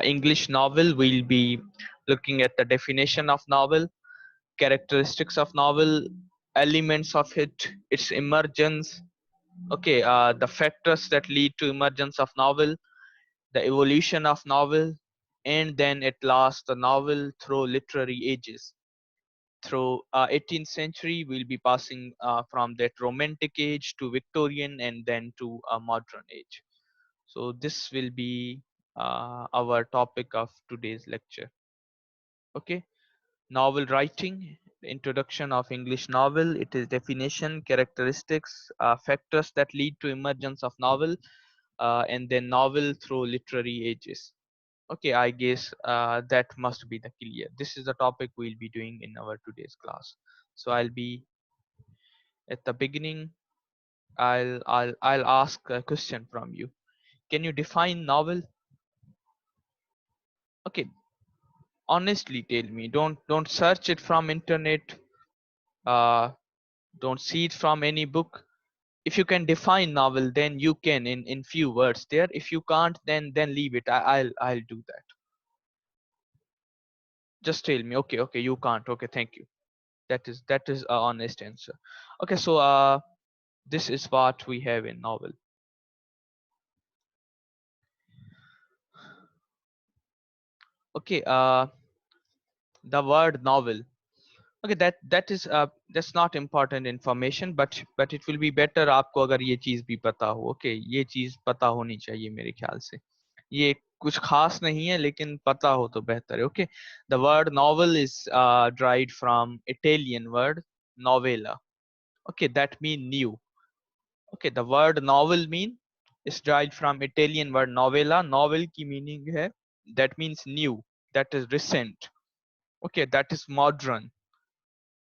English novel, we'll be looking at the definition of novel, characteristics of novel, elements of it, its emergence, okay, the factors that lead to emergence of novel, the evolution of novel, and then at last the novel through literary ages. Through 18th century, we'll be passing from that romantic age to Victorian and then to a modern age. So this will be our topic of today's lecture. Okay, novel writing, introduction of English novel, it is definition, characteristics, factors that lead to emergence of novel, and then novel through literary ages. Okay, I guess that must be the clear. This is the topic we'll be doing in our today's class. So I'll be at the beginning. I'll ask a question from you. Can you define novel? Okay, honestly tell me. Don't search it from internet. Uh, don't see it from any book. If you can define novel, then you can in few words there. If you can't, then leave it. I'll do that. Just tell me. Okay, okay, you can't. Okay, thank you. That is a honest answer. Okay, so this is what we have in novel. Okay, the word novel. Okay, that's not important information, but it will be better आपको अगर ये चीज भी पता हो. Okay, ये चीज पता होनी चाहिए मेरे ख्याल से. ये कुछ खास नहीं है लेकिन पता हो तो बेहतर है. Okay, the word novel is derived from Italian word novella. Okay, that mean new. Okay, the word novel mean is derived from Italian word novella. Novel की meaning है that means new, that is recent. Okay, that is modern.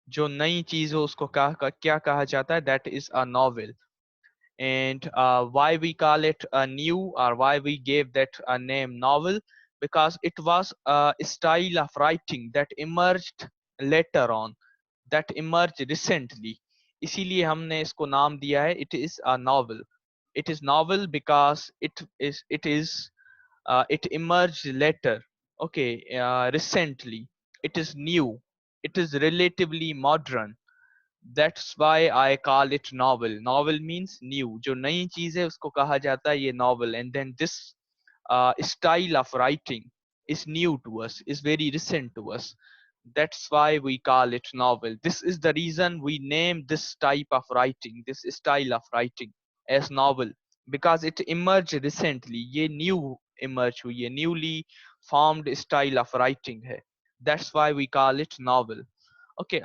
जो नई चीज हो उसको क्या कहा जाता है, that is a novel. And why we call it a new, or why we gave that a name novel, because it was a style of writing that emerged later on, that emerged recently. इसीलिए हमने इसको नाम दिया है it is a novel. It is novel because it emerged later. Okay, recently. It is new. It is relatively modern. That's why I call it novel. Novel means new. जो नई चीज है उसको कहा जाता है ये novel. And then this style of writing is new to us, is very recent to us. That's why we call it novel. This is the reason we name this type of writing, this style of writing, as novel, because it emerged recently. ये new emerge हुई है, newly formed style of writing है. That's why we call it novel. Okay,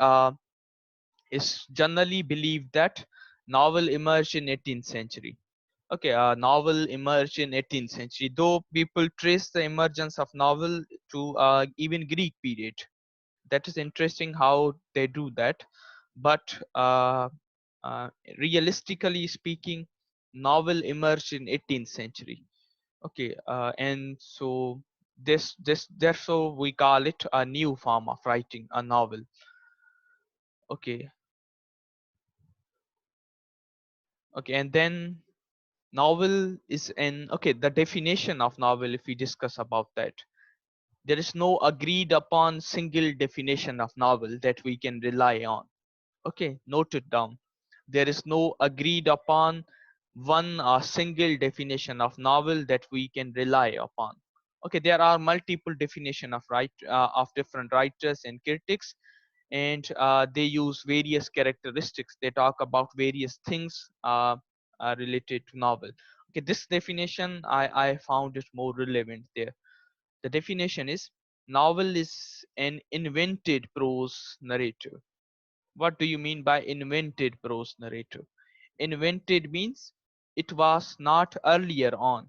it's generally believed that novel emerged in 18th century. Okay, novel emerged in 18th century, though people trace the emergence of novel to even Greek period. That is interesting how they do that. But uh, realistically speaking, novel emerged in 18th century. Okay, and so this therefore we call it a new form of writing, a novel. Okay, okay, and then novel is an, okay, the definition of novel, if we discuss about that, there is no agreed upon single definition of novel that we can rely on. Okay, note it down. There is no agreed upon one single definition of novel that we can rely upon. Okay, there are multiple definition of of different writers and critics, and they use various characteristics. They talk about various things related to novel. Okay, this definition I found it more relevant there. The definition is novel is an invented prose narrative. What do you mean by invented prose narrative? Invented means it was not earlier on.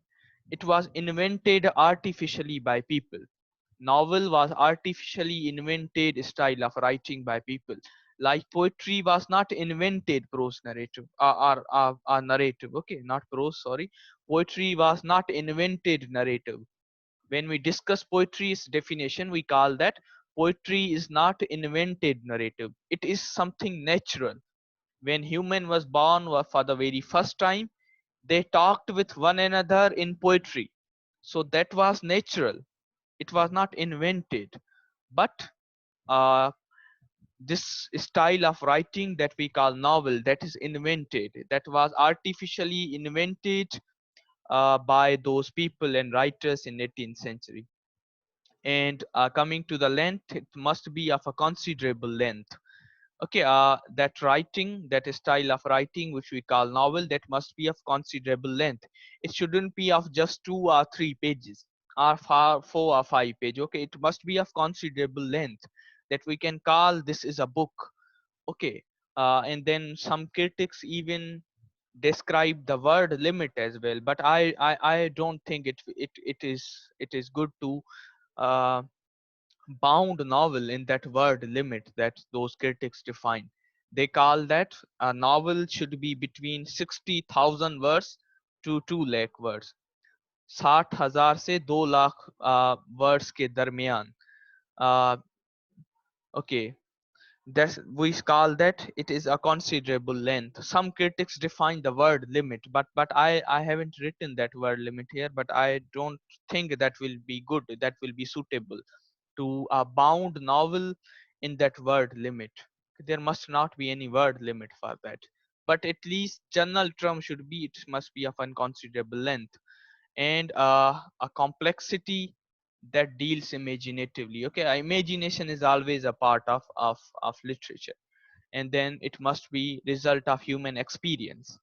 It was invented artificially by people. Novel was artificially invented style of writing by people. Like poetry was not invented prose narrative or narrative. Okay, not prose, sorry. Poetry was not invented narrative. When we discuss poetry's definition, we call that poetry is not invented narrative. It is something natural. When human was born for the very first time, they talked with one another in poetry. So that was natural. it was not invented, but uh, this style of writing that we call novel, that is invented, that was artificially invented by those people and writers in 18th century. And coming to the length, it must be of a considerable length. Okay, that writing, that style of writing which we call novel, that must be of considerable length. It shouldn't be of just 2 or 3 pages or 4 or 5 page. Okay, it must be of considerable length that we can call this is a book. Okay, and then some critics even describe the word limit as well, but I don't think it is good to uh, bound novel in that word limit that those critics define. They call that a novel should be between 60,000 words to 2 lakh words. 60,000 से 2 lakh words के दरमियान. uh, okay, that's, we call that it is a considerable length. Some critics define the word limit, but I haven't written that word limit here, but I don't think that will be good, that will be suitable to a bound novel in that word limit. There must not be any word limit for that, but at least general term should be it must be of unconsiderable length, and a complexity that deals imaginatively. Okay, imagination is always a part of literature, and then it must be result of human experience.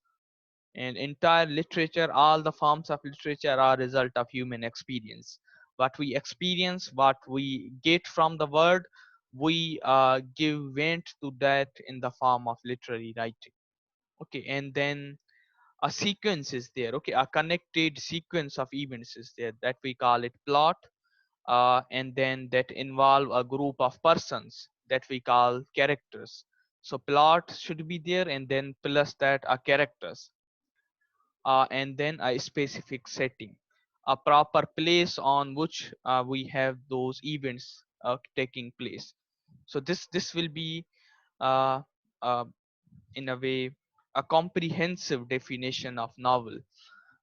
And entire literature, all the forms of literature are result of human experience. What we experience, what we get from the word, we give vent to that in the form of literary writing. Okay, and then a sequence is there. Okay, a connected sequence of events is there that we call it plot, and then that involve a group of persons that we call characters. So plot should be there, and then plus that are characters, and then a specific setting, a proper place on which we have those events taking place. So this will be uh, uh, in a way a comprehensive definition of novel.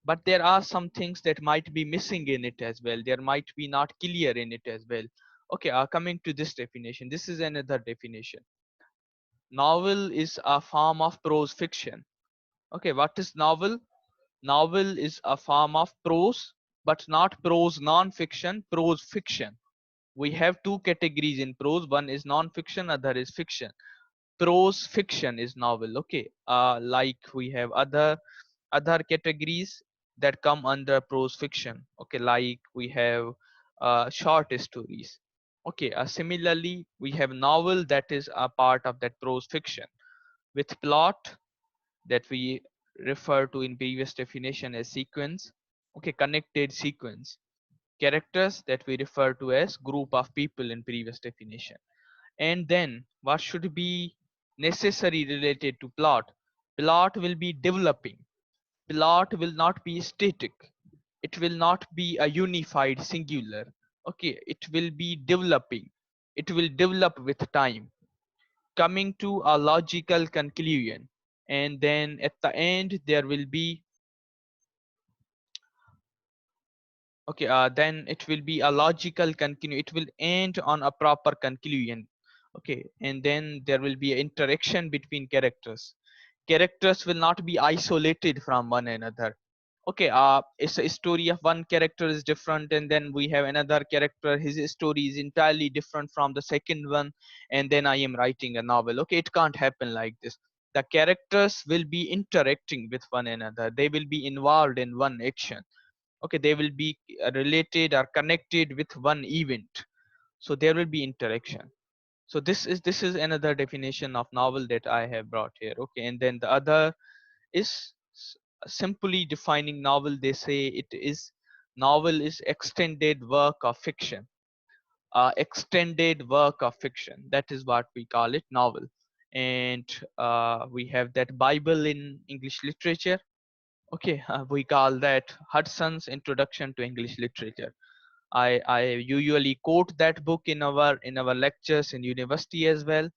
But there are some things that might be missing in it as well, there might be not clear in it as well. Okay, coming to this definition, this is another definition. Novel is a form of prose fiction. Okay, what is novel? Novel is a form of prose, but not prose non-fiction, prose fiction. We have two categories in prose, one is non-fiction, other is fiction. Prose fiction is novel. Okay, like we have other categories that come under prose fiction. Okay, like we have short stories. Okay, similarly we have novel that is a part of that prose fiction with plot that we refer to in previous definition as sequence. Okay, connected sequence. Characters that we refer to as group of people in previous definition. And then what should be necessary related to plot? Plot will be developing. Plot will not be static. It will not be a unified singular. Okay, it will be developing. It will develop with time, coming to a logical conclusion, and then at the end there will be, okay, then it will be a logical continue, it will end on a proper conclusion. Okay, and then there will be interaction between characters. Characters will not be isolated from one another. Okay, it's a story of one character is different, and then we have another character, his story is entirely different from the second one, and then I am writing a novel. Okay, it can't happen like this. The characters will be interacting with one another, they will be involved in one action. Okay, they will be related or connected with one event, so there will be interaction. So this is another definition of novel that I have brought here. Okay, and then the other is simply defining novel. They say it is novel is extended work of fiction. Extended work of fiction, that is what we call it, novel. And we have that Bible in English literature. Okay, we call that Hudson's Introduction to English Literature. I usually quote that book in our lectures in university as well.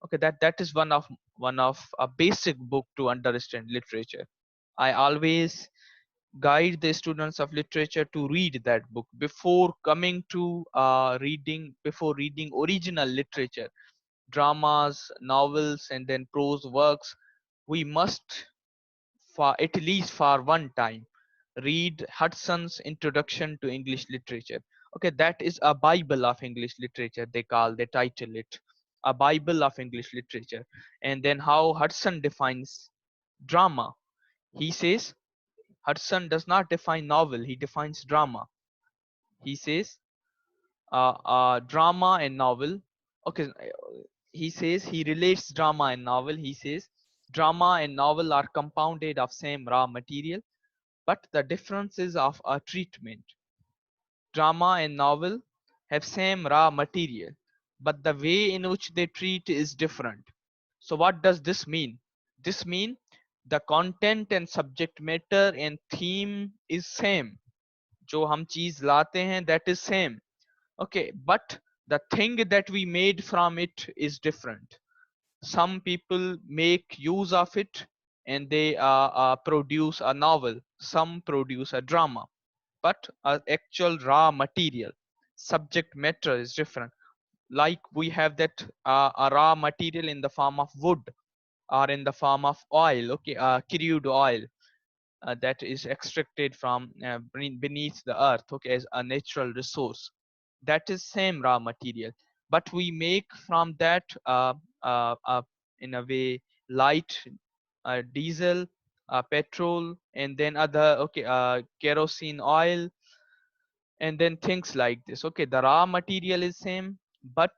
Okay, that is one of a basic book to understand literature. I always guide the students of literature to read that book before coming to before reading original literature, dramas, novels, and then prose works. We must, for at least for one time, read Hudson's Introduction to English Literature. Okay, that is a Bible of English literature. They title it a Bible of English literature. And then how Hudson defines drama. He says Hudson does not define novel, he defines drama. He says drama and novel. Okay, he says he relates drama and novel. He says drama and novel are compounded of same raw material, but the differences of a treatment. Drama and novel have same raw material, but the way in which they treat is different. So what does this mean? This mean the content and subject matter and theme is same. जो हम चीज लाते हैं that is same. Okay, but the thing that we made from it is different. Some people make use of it and they produce a novel. Some produce a drama, but actual raw material, subject matter is different. Like we have that a raw material in the form of wood or in the form of oil. Okay, crude oil that is extracted from beneath the earth, okay, as a natural resource. That is same raw material, but we make from that in a way light diesel, petrol, and then other, okay, kerosene oil, and then things like this. Okay, the raw material is same, but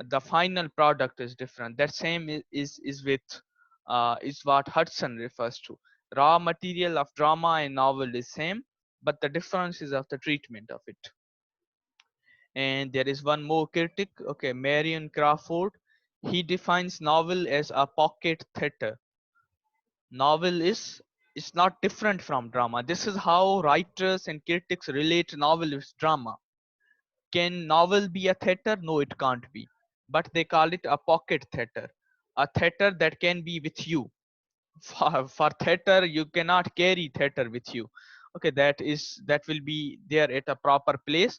the final product is different. That same is with is what Hudson refers to. Raw material of drama and novel is same, but the difference is of the treatment of it. And there is one more critic, okay, Marion Crawford. He defines novel as a pocket theater. Novel is not different from drama. This is how writers and critics relate novel with drama. Can novel be a theater? No, it can't be. But they call it a pocket theater, a theater that can be with you. For theater, you cannot carry theater with you. Okay, that will be there at a proper place.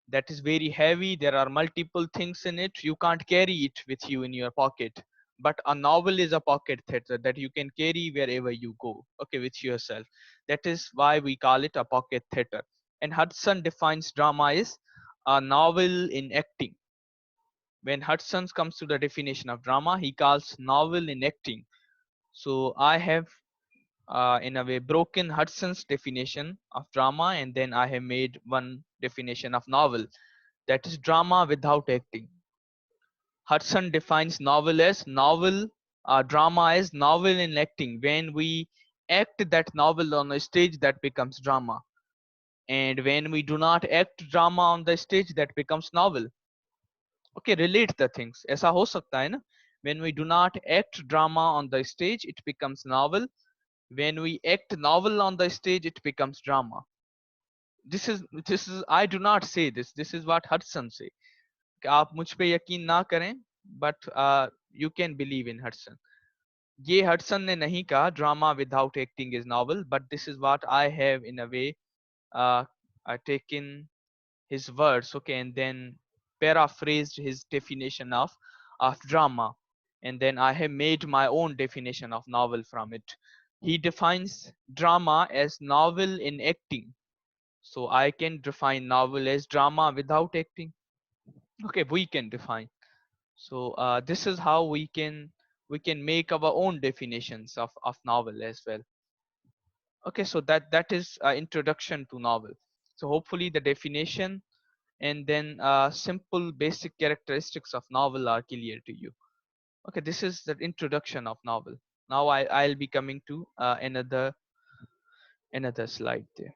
That is very heavy. There are multiple things in it. You can't carry it with you in your pocket. But a novel is a pocket theater that you can carry wherever you go. Okay, with yourself. That is why we call it a pocket theater. And Hudson defines drama as a novel in acting. When Hudson comes to the definition of drama, he calls novel in acting. So I have in a way broken Hudson's definition of drama, and then I have made one definition of novel, that is drama without acting. Hudson defines novel as novel, drama as novel in acting. When we act that novel on a stage, that becomes drama. And when we do not act drama on the stage, that becomes novel. Okay, relate the things. ऐसा हो सकता है ना? When we do not act drama on the stage, it becomes novel. When we act novel on the stage, it becomes drama. This is I do not say this. This is what Hudson say. कि आप मुझ पे यकीन ना करें, but you can believe in Hudson. ये Hudson ने नहीं कहा drama without acting is novel, but this is what I have in a way uh, taken his words, okay, and then paraphrased his definition of drama, and then I have made my own definition of novel from it. He defines drama as novel in acting, so I can define novel as drama without acting. Okay, we can define. So this is how we can make our own definitions of novel as well. Okay, so that is introduction to novel. So hopefully the definition and then simple basic characteristics of novel are clear to you. Okay, this is the introduction of novel. Now I'll be coming to another slide there.